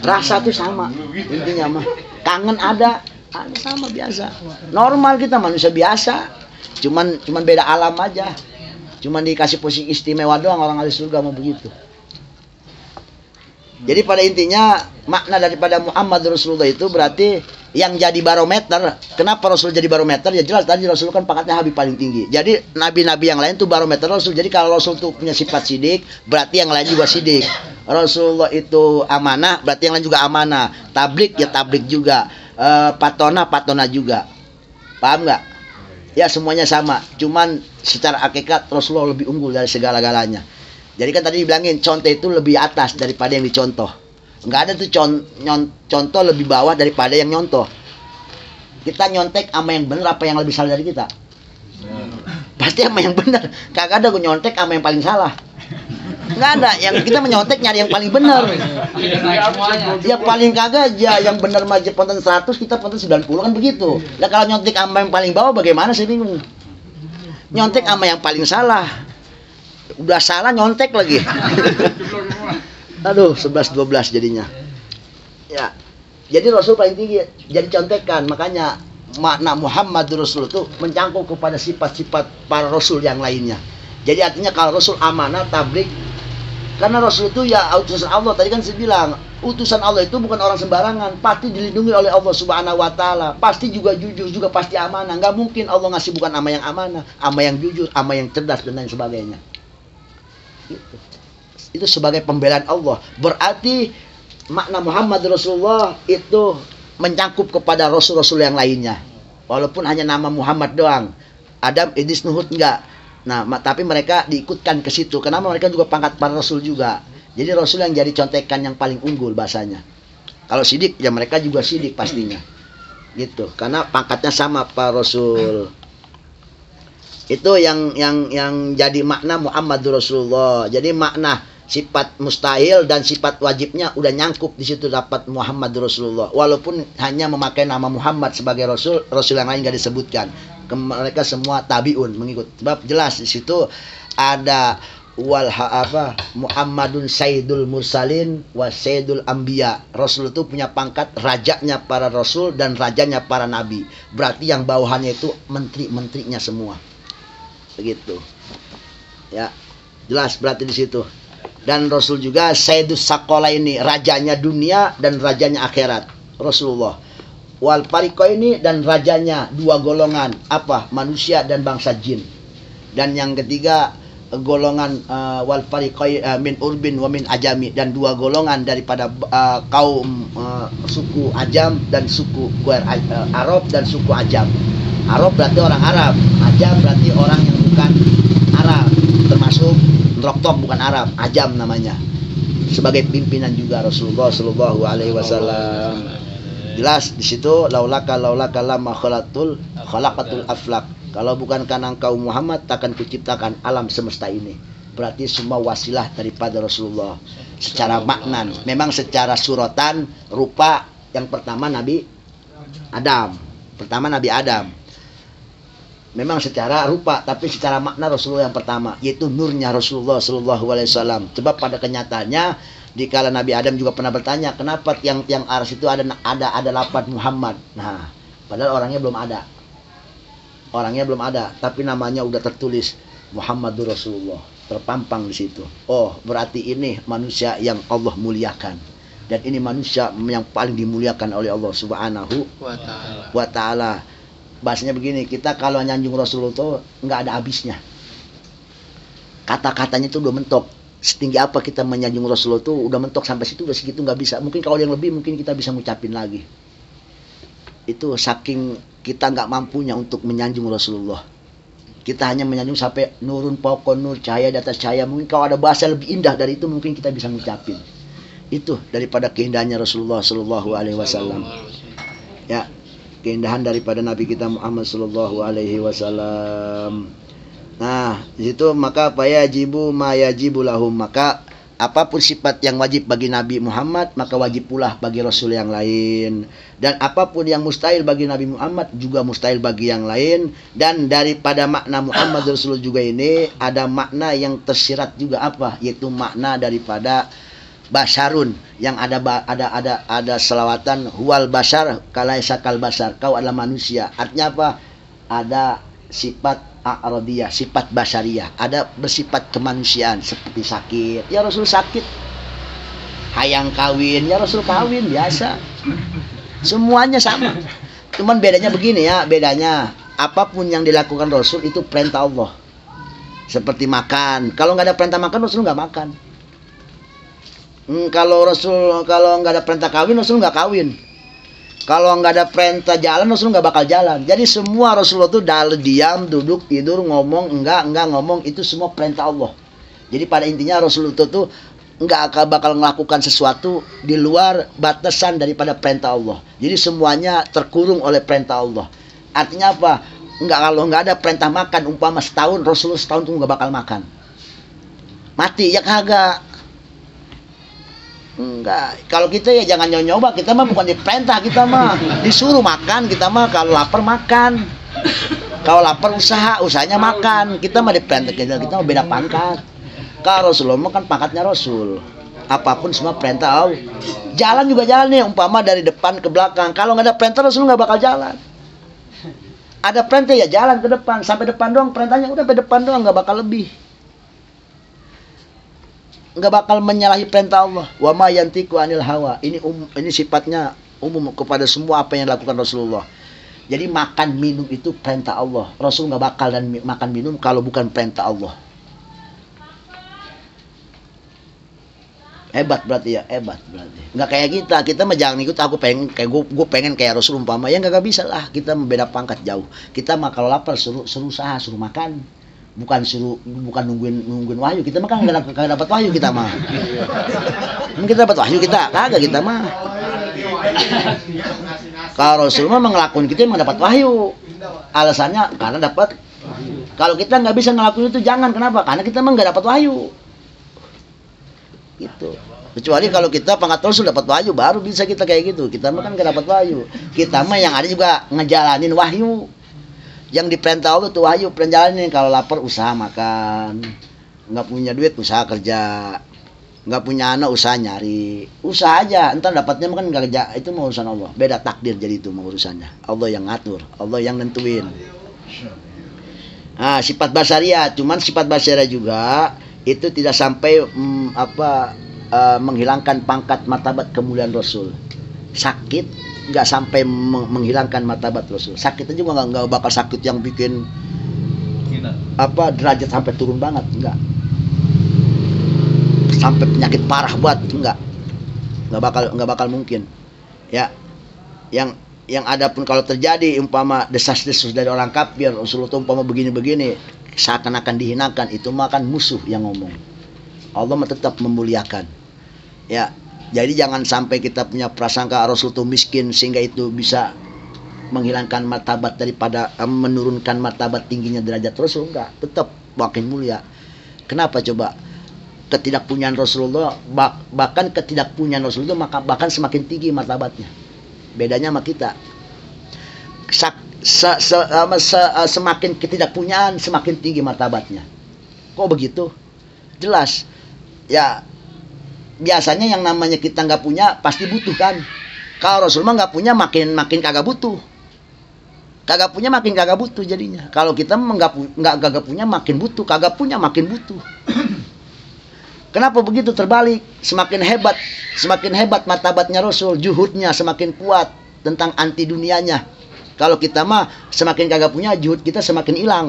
Rasa tuh sama. Intinya mah kangen ada sama biasa. Normal, kita manusia biasa. Cuman beda alam aja. Cuman dikasih posisi istimewa doang orang ahli surga mau begitu. Jadi pada intinya makna daripada Muhammad Rasulullah itu berarti yang jadi barometer. Kenapa Rasul jadi barometer? Ya jelas tadi Rasul kan pangkatnya habib paling tinggi. Jadi nabi-nabi yang lain tuh barometer Rasul. Jadi kalau Rasul tuh punya sifat sidik, berarti yang lain juga sidik. Rasulullah itu amanah, berarti yang lain juga amanah. Tablik ya tablik juga. Patona juga. Paham nggak? Ya semuanya sama. Cuman secara hakikat Rasulullah lebih unggul dari segala-galanya. Jadi kan tadi dibilangin contoh itu lebih atas daripada yang dicontoh. Enggak ada tuh contoh lebih bawah daripada yang nyontoh. Kita nyontek sama yang benar apa yang lebih salah dari kita? Pasti sama yang benar. Kagak ada gue nyontek sama yang paling salah. Nggak ada. Yang kita menyontek nyari yang paling benar. Ya paling kagak aja yang benar mah ponten 100, kita ponten 90 kan begitu. Lah kalau nyontek sama yang paling bawah bagaimana, saya bingung. Nyontek sama yang paling salah. Udah salah nyontek lagi. Aduh, 11-12 jadinya. Ya. Jadi Rasul paling tinggi, jadi contekan. Makanya makna Muhammad Rasul itu mencangkup kepada sifat-sifat para Rasul yang lainnya. Jadi artinya kalau Rasul amanah, tablik. Karena Rasul itu ya utusan Allah. Tadi kan saya bilang, utusan Allah itu bukan orang sembarangan. Pasti dilindungi oleh Allah Subhanahu wa Ta'ala. Pasti juga jujur, juga pasti amanah. Nggak mungkin Allah ngasih bukan ama yang amanah, ama yang jujur, ama yang cerdas, dan lain sebagainya. Itu sebagai pembelaan Allah. Berarti makna Muhammad Rasulullah itu mencangkup kepada Rasul-Rasul yang lainnya. Walaupun hanya nama Muhammad doang. Adam, Idris, Nuhud enggak. Nah, tapi mereka diikutkan ke situ. Kenapa? Mereka juga pangkat para Rasul juga. Jadi Rasul yang jadi contekan yang paling unggul bahasanya. Kalau sidik, ya mereka juga sidik pastinya. Gitu. Karena pangkatnya sama para Rasul. Itu yang jadi makna Muhammad Rasulullah. Jadi makna sifat mustahil dan sifat wajibnya udah nyangkup di situ, dapat Muhammad Rasulullah. Walaupun hanya memakai nama Muhammad sebagai Rasul, Rasul yang lain gak disebutkan. Mereka semua tabiun mengikut. Sebab jelas di situ ada Muhammadun Sayyidul Mursalin wa Sayyidul Anbiya. Rasul itu punya pangkat rajanya para Rasul dan rajanya para Nabi. Berarti yang bawahannya itu menteri-menterinya semua. Begitu. Ya, jelas berarti di situ. Dan Rasul juga Sayyidus Sakola ini, rajanya dunia dan rajanya akhirat, Rasulullah. Wal Fariqaini, dan rajanya dua golongan, apa? Manusia dan bangsa jin. Dan yang ketiga golongan wal Fariqaini min urbin wa min ajami, dan dua golongan daripada kaum suku Ajam dan suku Arab dan suku Ajam. Arab berarti orang Arab, Ajam berarti orang yang bukan Arab, termasuk Roktok bukan Arab, Ajam namanya. Sebagai pimpinan juga Rasulullah Shallallahu Alaihi Wasallam. Jelas di situ laulaka lama khalaqatul aflak. Kalau bukan karena engkau Muhammad, takkan kuciptakan alam semesta ini. Berarti semua wasilah daripada Rasulullah. Secara makna, memang secara suratan rupa yang pertama Nabi Adam. Pertama Nabi Adam. Memang secara rupa, tapi secara makna Rasulullah yang pertama, yaitu nurnya Rasulullah Shallallahu Alaihi Wasallam. Sebab pada kenyataannya, di kala Nabi Adam juga pernah bertanya, kenapa yang aras itu ada lafaz Muhammad. Nah, padahal orangnya belum ada, tapi namanya udah tertulis Muhammadur Rasulullah, terpampang di situ. Oh, berarti ini manusia yang Allah muliakan, dan ini manusia yang paling dimuliakan oleh Allah Subhanahu wa Ta'ala. Bahasanya begini, kita kalau nyanjung Rasulullah itu nggak ada habisnya. Kata-katanya itu udah mentok. Setinggi apa kita menyanjung Rasulullah itu udah mentok, sampai situ udah segitu nggak bisa. Mungkin kalau yang lebih mungkin kita bisa ngucapin lagi. Itu saking kita nggak mampunya untuk menyanjung Rasulullah. Kita hanya menyanjung sampai nurun pokon nur, cahaya di atas cahaya. Mungkin kalau ada bahasa lebih indah dari itu mungkin kita bisa ngucapin. Itu daripada keindahannya Rasulullah Shallallahu Alaihi Wasallam. Ya. Keindahan daripada Nabi kita Muhammad Sallallahu Alaihi Wasallam. Nah, di situ maka fayajibu ma yajibu lahum, maka apapun sifat yang wajib bagi Nabi Muhammad, maka wajib pula bagi Rasul yang lain. Dan apapun yang mustahil bagi Nabi Muhammad juga mustahil bagi yang lain. Dan daripada makna Muhammad Rasul juga ini ada makna yang tersirat juga apa? Yaitu makna daripada Basharun, yang ada selawatan huwal bashar kalaisa kal bashar, kau adalah manusia. Artinya apa? Ada sifat a'radiyah, sifat basyariyah, ada bersifat kemanusiaan seperti sakit. Ya Rasul sakit. Hayang kawin, ya Rasul kawin biasa. Semuanya sama. Cuman bedanya begini ya, bedanya apapun yang dilakukan Rasul itu perintah Allah. Seperti makan, kalau nggak ada perintah makan Rasul nggak makan. Kalau nggak ada perintah kawin, Rasul nggak kawin. Kalau nggak ada perintah jalan, Rasul nggak bakal jalan. Jadi semua Rasulullah itu diam, duduk, tidur, ngomong, enggak ngomong, itu semua perintah Allah. Jadi pada intinya Rasulullah itu nggak bakal melakukan sesuatu di luar batasan daripada perintah Allah. Jadi semuanya terkurung oleh perintah Allah. Artinya apa? Kalau nggak ada perintah makan, umpama setahun Rasulullah setahun tuh nggak bakal makan, mati ya kagak. Enggak. Kalau kita ya jangan nyoba, kita mah bukan diperintah, kita mah disuruh makan. Kita mah kalau lapar makan, kalau lapar usahanya makan. Kita mah diperintah, kita mah beda pangkat. Kalau Rasulullah mah kan pangkatnya Rasul, apapun semua perintah Allah. Jalan juga jalan nih, umpama dari depan ke belakang. Kalau nggak ada perintah Rasul nggak bakal jalan. Ada perintah ya jalan ke depan, sampai depan doang perintahnya, udah sampai depan doang, nggak bakal lebih. Nggak bakal menyalahi perintah Allah. Wa ma yantiqu anil hawa. Ini sifatnya umum kepada semua apa yang dilakukan Rasulullah. Jadi makan minum itu perintah Allah. Rasul nggak bakal dan makan minum kalau bukan perintah Allah. Hebat berarti ya, hebat berarti. Nggak kayak kita mah jangan ikut aku pengen kayak gue pengen kayak Rasul umpama, ya nggak bisa lah. Kita beda pangkat jauh. Kita mah kalau lapar suruh usaha, suruh makan. Bukan nungguin wahyu. Kita mah kan nggak dapat wahyu kita mah. Kita dapat wahyu kita kagak kita mah. Kalau Rasul mah ngelakuin kita emang dapat wahyu. Alasannya karena dapat. Kalau kita nggak bisa ngelakuin itu jangan. Kenapa? Karena kita mah nggak dapat wahyu. Gitu. Kecuali kalau kita pangkat Rasul dapat wahyu baru bisa kita kayak gitu. Kita mah kan nggak dapat wahyu. Kita mah yang ada juga ngejalanin wahyu. Yang diperintah Allah tuh wahyu, perjalanin. Kalau lapar usaha makan, nggak punya duit usaha kerja, nggak punya anak usaha nyari, usaha aja. Entar dapatnya kan nggak kerja, itu mau urusan Allah. Beda takdir jadi itu mau urusannya. Allah yang ngatur, Allah yang nentuin. Nah, sifat basariah, cuman sifat basariah juga itu tidak sampai menghilangkan pangkat martabat kemuliaan Rasul. Sakit nggak sampai menghilangkan martabat Rasul. Sakit aja juga nggak bakal sakit yang bikin derajat sampai turun banget, enggak. Sampai penyakit parah buat nggak bakal mungkin. Ya, yang ada pun kalau terjadi umpama desas-desus dari orang kafir, Rasulullah umpama begini-begini, seakan-akan dihinakan, itu mah kan musuh yang ngomong. Allah mah tetap memuliakan. Ya, jadi jangan sampai kita punya prasangka Rasul itu miskin sehingga itu bisa menghilangkan martabat daripada menurunkan martabat tingginya derajat Rasul. Enggak, tetap makin mulia. Kenapa coba? Ketidakpunyaan Rasulullah, bahkan ketidakpunyaan Rasulullah bahkan semakin tinggi martabatnya. Bedanya sama kita. Semakin ketidakpunyaan semakin tinggi martabatnya. Kok begitu? Jelas. Ya, biasanya yang namanya kita nggak punya pasti butuh kan. Kalau Rasul mah nggak punya makin kagak butuh. Kagak punya makin kagak butuh jadinya. Kalau kita nggak punya makin butuh, kagak punya makin butuh. Kenapa begitu? Terbalik. Semakin hebat martabatnya Rasul, juhudnya semakin kuat tentang anti dunianya. Kalau kita mah semakin kagak punya, juhud kita semakin hilang.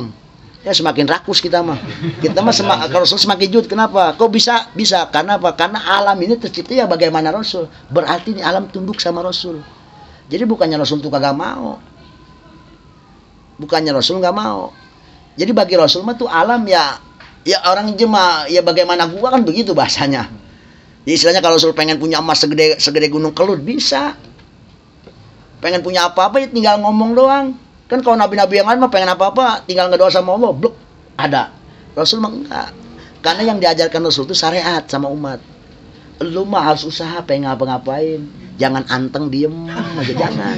Ya semakin rakus kita mah. Kalau Rasul semakin juhud, kenapa? Kok bisa? Bisa karena apa? Karena alam ini tercipta ya bagaimana Rasul. Berarti ini alam tunduk sama Rasul. Jadi bukannya Rasul tuh kagak mau. Bukannya Rasul nggak mau. Jadi bagi Rasul mah tuh alam ya orang jema ya bagaimana gua kan begitu bahasanya. Jadi istilahnya kalau Rasul pengen punya emas segede gunung Kelut bisa. Pengen punya apa-apa ya tinggal ngomong doang. Kan kalau nabi-nabi yang lain mah pengen apa-apa tinggal ngedoa sama Allah, blok ada. Rasul mah enggak. Karena yang diajarkan Rasul itu syariat sama umat. Lu mah harus usaha pengen ngapa-ngapain. Jangan anteng diem aja, jangan.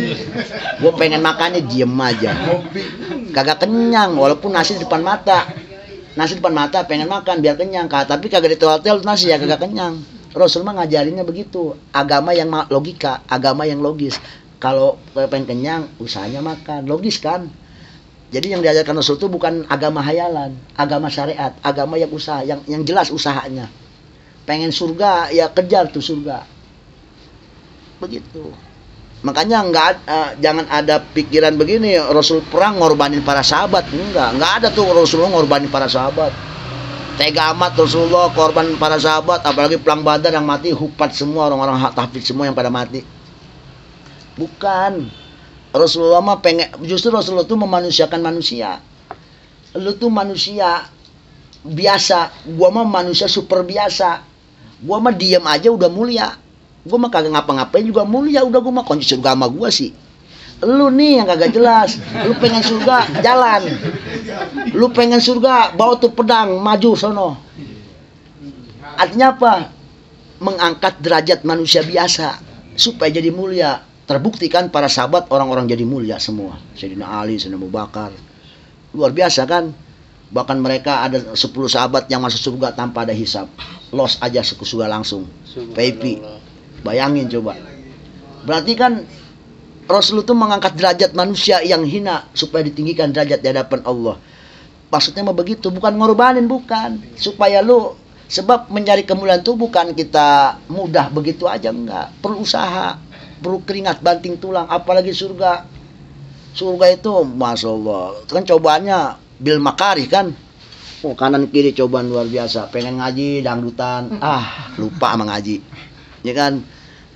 Gua pengen makannya diem aja. Kagak kenyang walaupun nasi di depan mata. Nasi depan mata pengen makan biar kenyang, tapi kagak ditoel-toel nasi ya kagak kenyang. Rasul mah ngajarinnya begitu. Agama yang logika, agama yang logis. Kalau pengen kenyang, usahanya makan. Logis kan? Jadi yang diajarkan Rasul itu bukan agama hayalan, agama syariat, agama yang usaha, yang jelas usahanya. Pengen surga, ya kejar tuh surga. Begitu. Makanya jangan ada pikiran begini, Rasul perang ngorbanin para sahabat. Enggak ada tuh Rasulullah ngorbanin para sahabat. Tega amat Rasulullah korban para sahabat, apalagi perang Badar yang mati, hufat semua, orang-orang tahfidz semua yang pada mati. Bukan. Rasulullah mah justru Rasulullah tuh memanusiakan manusia. Lu tuh manusia biasa, gua mah manusia super biasa. Gua mah diam aja udah mulia. Gua mah kagak ngapa-ngapain juga mulia. Udah gua mah kunci surga sama gua sih. Lu nih yang kagak jelas. Lu pengen surga, jalan. Lu pengen surga, bawa tuh pedang, maju sono. Artinya apa? Mengangkat derajat manusia biasa supaya jadi mulia. Terbuktikan para sahabat orang-orang jadi mulia semua. Sayyidina Ali, Sayyidina Abu Bakar. Luar biasa kan? Bahkan mereka ada 10 sahabat yang masuk surga tanpa ada hisab. Los aja ke surga langsung. VIP. Bayangin coba. Berarti kan Rasul itu mengangkat derajat manusia yang hina supaya ditinggikan derajat di hadapan Allah. Maksudnya mah begitu, bukan ngorbanin, bukan. Supaya lu, sebab mencari kemuliaan itu bukan kita mudah begitu aja, enggak. Perlu usaha, perlu keringat banting tulang, apalagi surga. Surga itu, Masya Allah, itu kan cobaannya bil makarih kan. Oh, kanan kiri cobaan luar biasa. Pengen ngaji dangdutan, lupa sama ngaji. Ya kan?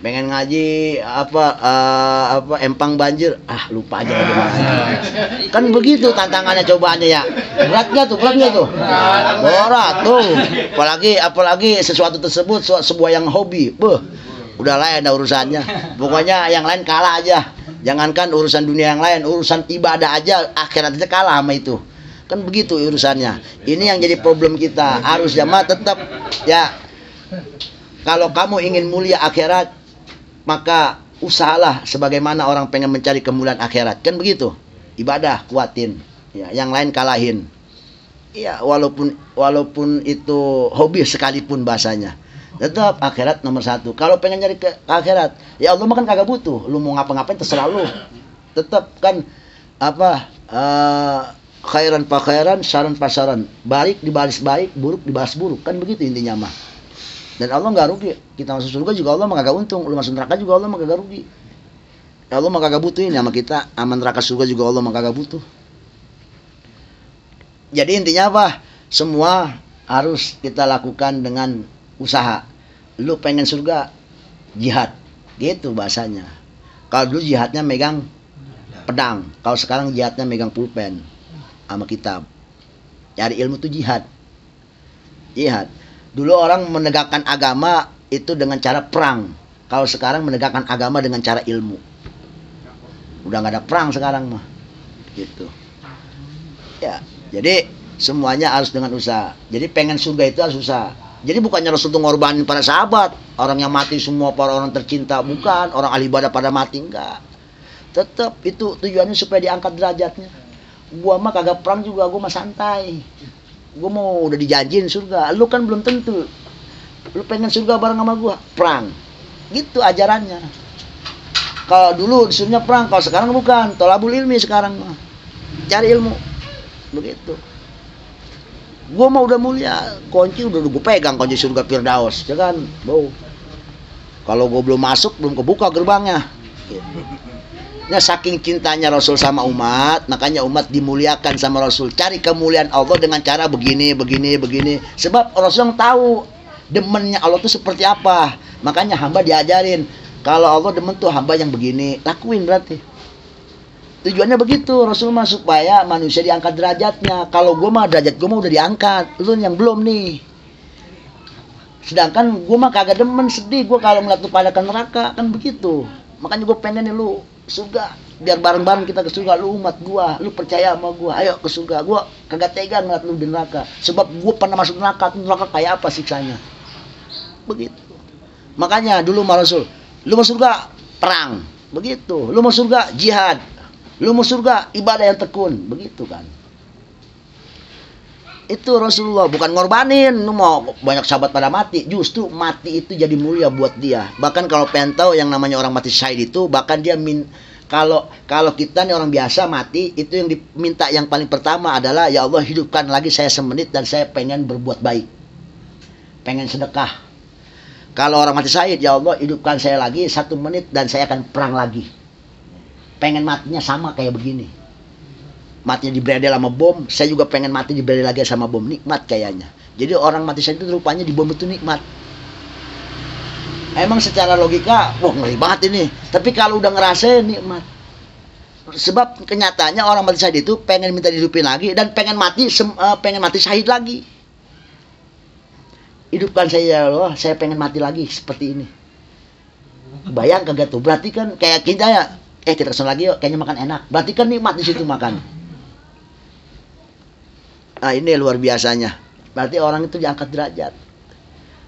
Pengen ngaji empang banjir, lupa aja lagi ngaji. Kan begitu tantangannya, cobaannya ya. Berat nggak tuh? Berat tuh. Apalagi sesuatu tersebut sebuah yang hobi. Udah lain urusannya. Pokoknya yang lain kalah aja. Jangankan urusan dunia yang lain, urusan ibadah aja akhirat aja kalah sama itu. Kan begitu urusannya. Ini yang jadi problem kita. Harus jamaah tetap ya. Kalau kamu ingin mulia akhirat, maka usahalah sebagaimana orang pengen mencari kemuliaan akhirat. Kan begitu. Ibadah kuatin. Ya, yang lain kalahin. Ya, walaupun itu hobi sekalipun bahasanya. Tetap akhirat nomor 1. Kalau pengen nyari ke akhirat, ya Allah mah kan kagak butuh. Lu mau ngapa-ngapain terserah lu. Tetap kan khairan pa khairan, saran pa saran. Baik dibalas baik, buruk dibalas buruk. Kan begitu intinya mah. Dan Allah nggak rugi. Kita masuk surga juga Allah mah kagak untung. Lu masuk neraka juga Allah mah kagak rugi. Allah mah kagak butuh ini sama kita. Aman neraka surga juga Allah mah kagak butuh. Jadi intinya apa? Semua harus kita lakukan dengan usaha. Lu pengen surga, jihad. Gitu bahasanya. Kalau dulu jihadnya megang pedang. Kalau sekarang jihadnya megang pulpen sama kitab. Cari ilmu tuh jihad. Jihad. Dulu orang menegakkan agama itu dengan cara perang. Kalau sekarang menegakkan agama dengan cara ilmu. Udah nggak ada perang sekarang mah. Gitu. Ya, jadi semuanya harus dengan usaha. Jadi pengen surga itu harus usaha. Jadi bukannya Rasul itu ngorbanin para sahabat, orang yang mati semua para orang tercinta, bukan. Orang ahli ibadah pada mati, enggak. Tetap itu tujuannya supaya diangkat derajatnya. Gua mah kagak perang juga, gua mah santai. Gue mau udah dijanjiin surga, lu kan belum tentu. Lu pengen surga bareng sama gue, perang. Gitu ajarannya. Kalau dulu disuruhnya perang, kalau sekarang bukan. Tolabul ilmi sekarang mah. Cari ilmu. Begitu. Gue mau udah mulia, kunci udah gue pegang, kunci surga Firdaus, ya kan? Kalau gue belum masuk, belum kebuka gerbangnya. Gitu. Nah, saking cintanya Rasul sama umat, makanya umat dimuliakan sama Rasul. Cari kemuliaan Allah dengan cara begini. Sebab Rasul yang tahu demennya Allah itu seperti apa. Makanya hamba diajarin, kalau Allah demen tuh hamba yang begini, lakuin berarti. Tujuannya begitu, Rasul mah supaya manusia diangkat derajatnya. Kalau gue mah derajat gue mah udah diangkat, lu yang belum nih. Sedangkan gue mah kagak demen, sedih gue kalau ngeliat lu pada ke neraka, kan begitu. Makanya gue pengen nih lu surga, biar bareng-bareng kita ke surga. Lu umat gua, lu percaya sama gua, ayo ke surga. Gua kagak tega ngeliat lu di neraka, sebab gua pernah masuk neraka kayak apa siksanya. Begitu. Makanya dulu mah Rasul, lu mau surga perang, begitu. Lu mau surga jihad, lu mau surga ibadah yang tekun, begitu kan. Itu Rasulullah, bukan ngorbanin. Lu mau banyak sahabat pada mati, justru mati itu jadi mulia buat dia. Bahkan kalau pengen tahu yang namanya orang mati syahid itu, bahkan dia kalau kita nih orang biasa mati, itu yang diminta yang paling pertama adalah, ya Allah hidupkan lagi saya semenit dan saya pengen berbuat baik, pengen sedekah. Kalau orang mati syahid, ya Allah hidupkan saya lagi 1 menit dan saya akan perang lagi. Pengen matinya sama kayak begini. Matinya dibredel sama bom, saya juga pengen mati dibredel lagi sama bom, nikmat kayaknya. Jadi orang mati syahid itu rupanya di bom itu nikmat. Emang secara logika, wah ngeri banget ini. Tapi kalau udah ngerasain nikmat. Sebab kenyataannya orang mati syahid itu pengen minta dihidupin lagi dan pengen mati syahid lagi. hidupkan saya ya Allah, saya pengen mati lagi seperti ini. Bayang kagak tuh? Berarti kan kayak kita ya, kita kesana lagi yuk, kayaknya makan enak. Berarti kan nikmat di situ makan. Nah ini luar biasanya. Berarti orang itu diangkat derajat.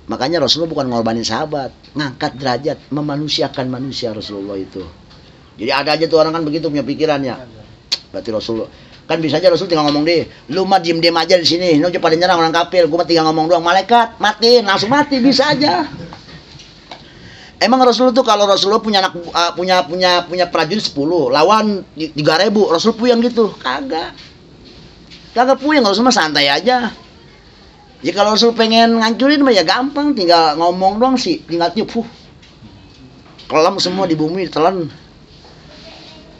Makanya Rasulullah bukan ngorbanin sahabat, ngangkat derajat, memanusiakan manusia Rasulullah itu. Jadi ada aja tuh orang kan begitu punya pikirannya. Berarti Rasulullah kan bisa aja Rasul tinggal ngomong deh, lu mah diem aja di sini, lu pada nyerang orang kafir, gua mah tinggal ngomong doang, malaikat matiin, langsung mati, bisa aja. Emang Rasul tuh kalau Rasulullah punya anak punya prajurit 10, lawan 3.000, Rasul puyeng gitu? Kagak puyeng, Rasul mah santai aja. Ya kalau Rasul pengen ngancurin mah ya gampang, tinggal ngomong doang sih, tinggal tiup, kelam semua di bumi ditelan.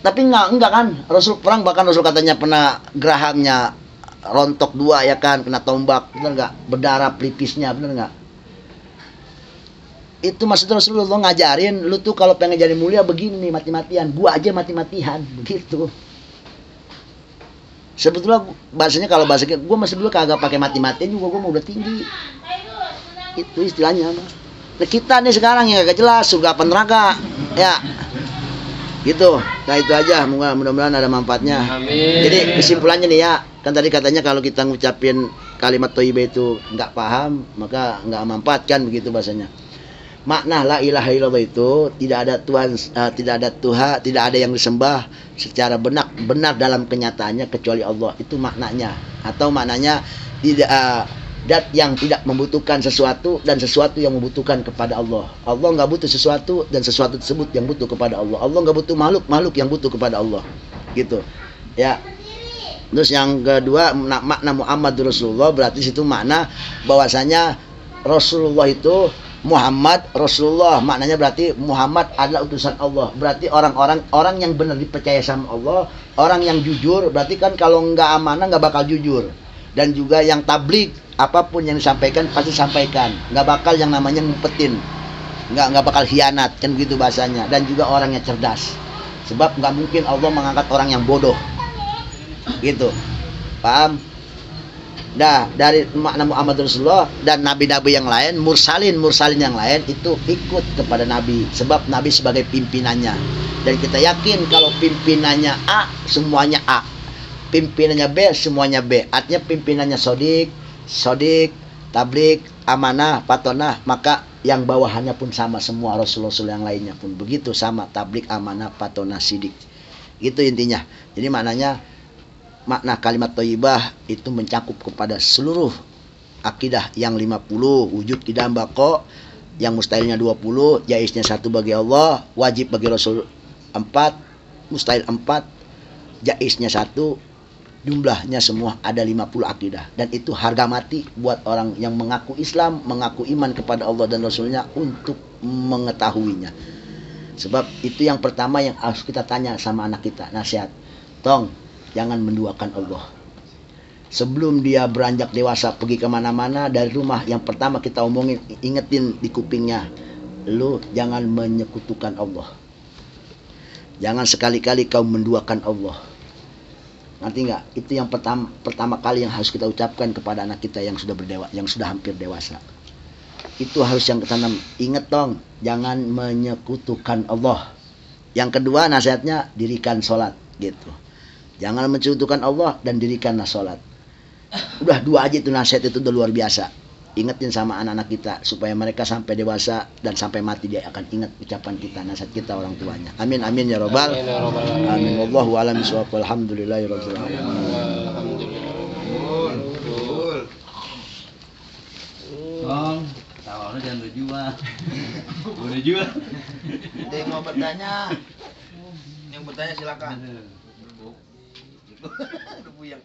Tapi enggak kan, Rasul perang, bahkan Rasul katanya pernah gerahamnya rontok 2 ya kan, kena tombak, bener enggak? Berdarah pelipisnya, bener enggak? Itu maksud Rasulullah ngajarin, lu tuh kalau pengen jadi mulia begini, mati-matian, gua aja mati-matian, begitu. Sebetulnya bahasanya kalau bahasa gua masih dulu kagak pakai mati-matian juga, gua mau udah tinggi. Itu istilahnya. Nah, kita nih sekarang yang kagak jelas surga apa neraka, ya. Gitu. Nah itu aja, mudah-mudahan ada manfaatnya. Amin. Jadi kesimpulannya nih ya, kan tadi katanya kalau kita ngucapin kalimat thayyibah itu nggak paham, maka nggak manfaat kan, begitu bahasanya. Makna la ilaha illallah itu tidak ada Tuhan, tidak ada yang disembah secara benar dalam kenyataannya kecuali Allah. Itu maknanya. Atau maknanya tidak dat yang tidak membutuhkan sesuatu dan sesuatu yang membutuhkan kepada Allah. Allah nggak butuh sesuatu dan sesuatu tersebut yang butuh kepada Allah. Allah nggak butuh makhluk yang butuh kepada Allah. Gitu. Ya. Terus yang kedua, makna Muhammad Rasulullah, berarti situ makna bahwasanya Rasulullah itu Muhammad Rasulullah, maknanya berarti Muhammad adalah utusan Allah. Berarti orang yang benar dipercaya sama Allah, orang yang jujur, berarti kan kalau nggak amanah nggak bakal jujur. Dan juga yang tablik, apapun yang disampaikan pasti sampaikan, nggak bakal yang namanya ngumpetin, nggak bakal khianat, kan gitu bahasanya. Dan juga orang yang cerdas, sebab nggak mungkin Allah mengangkat orang yang bodoh, gitu, paham? Nah, dari makna Muhammad Rasulullah dan nabi-nabi yang lain, mursalin yang lain itu ikut kepada nabi, sebab nabi sebagai pimpinannya. Dan kita yakin kalau pimpinannya A, semuanya A, pimpinannya B, semuanya B. Artinya pimpinannya sodik, tablik, amanah, patonah, maka yang bawahannya pun sama semua. Rasul yang lainnya pun begitu, sama, tablik, amanah, patonah, sidik. Gitu intinya. Jadi makna kalimat thayyibah itu mencakup kepada seluruh akidah yang 50, wujud qidam baqo, yang mustahilnya 20, jaiznya 1 bagi Allah, wajib bagi Rasul 4, mustahil 4, jaiznya 1, jumlahnya semua ada 50 akidah. Dan itu harga mati buat orang yang mengaku Islam, mengaku iman kepada Allah dan Rasulnya untuk mengetahuinya. Sebab itu yang pertama yang harus kita tanya sama anak kita, nasihat. Tong, jangan menduakan Allah. Sebelum dia beranjak dewasa pergi kemana-mana dari rumah, yang pertama kita omongin, ingetin di kupingnya, lu jangan menyekutukan Allah. Jangan sekali-kali kau menduakan Allah. Ngerti nggak? Itu yang pertama kali yang harus kita ucapkan kepada anak kita yang sudah hampir dewasa. Itu harus yang ketanam. Ingat dong, jangan menyekutukan Allah. Yang kedua nasihatnya, dirikan sholat, gitu. Jangan menyekutukan Allah dan dirikanlah sholat. Udah 2 aja itu nasihat, itu udah luar biasa. Ingetin sama anak-anak kita supaya mereka sampai dewasa dan sampai mati dia akan ingat ucapan kita, nasihat kita orang tuanya. Amin amin ya robbal. Amin. Wallahu a'lam bishawab. Alhamdulillahirabbil alamin. Bang, tawarnya jangan berjual. Udah jual. Ada yang mau bertanya? Yang bertanya silakan. Udah buyang.